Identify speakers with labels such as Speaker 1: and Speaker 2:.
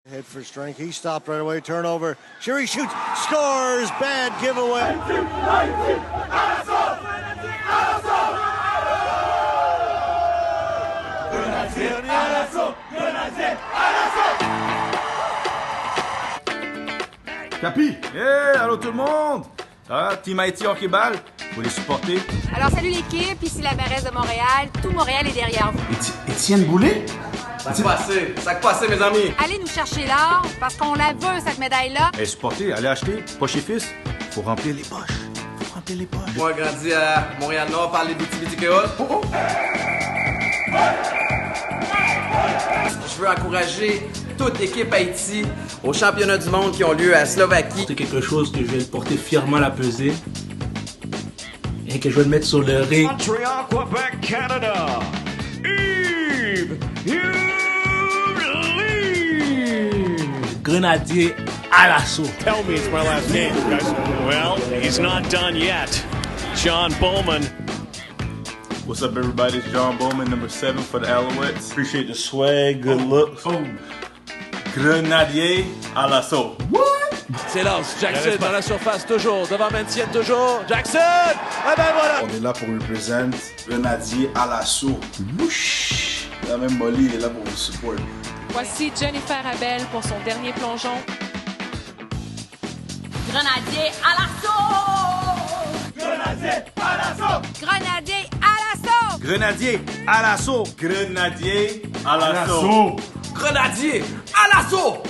Speaker 1: Head for strength. He stopped right away. Turnover. Sherry shoots. Scores. Bad giveaway.
Speaker 2: Capi! Hey, allô tout le monde! Ah, Team Haïti Hockey Ball, vous les supporter?
Speaker 3: Alors salut l'équipe, ici la mairesse de Montréal. Tout Montréal est derrière vous.
Speaker 2: Étienne Boulay?
Speaker 4: Ça que passé, mes amis!
Speaker 3: Allez nous chercher l'or, parce qu'on la veut, cette médaille-là.
Speaker 2: Hey, supporter, allez acheter, poche et fils. Faut remplir les poches.
Speaker 4: Moi, grandi à Montréal-Nord, parle des Biti-Biti-Créole. Je veux encourager toute l'équipe Haïti aux championnats du monde qui ont lieu à Slovaquie.
Speaker 5: C'est quelque chose que je vais porter fièrement à la pesée et que je vais le mettre sur le ring.
Speaker 6: Montreal, Quebec, Canada. Yves
Speaker 5: Grenadier à l'assaut.
Speaker 6: Tell me it's my last game, guys. Well, he's not done yet. John Bowman.
Speaker 7: What's up, everybody? It's John Bowman, number 7 for the Alouettes. Appreciate the swag, good looks. Grenadier à l'assaut.
Speaker 8: C'est Lance, Jackson dans la surface, toujours, devant Mancienne, toujours, Jackson! Ah ben voilà!
Speaker 9: On est là pour représenter Grenadier à l'assaut. La même Molly est là pour le support.
Speaker 10: Voici Jennifer Abel pour son dernier plongeon.
Speaker 3: Grenadier à l'assaut!
Speaker 7: Grenadier à l'assaut!
Speaker 3: Grenadier à l'assaut!
Speaker 2: Grenadier à l'assaut!
Speaker 7: Grenadier à l'assaut!
Speaker 4: Grenadier à l'assaut!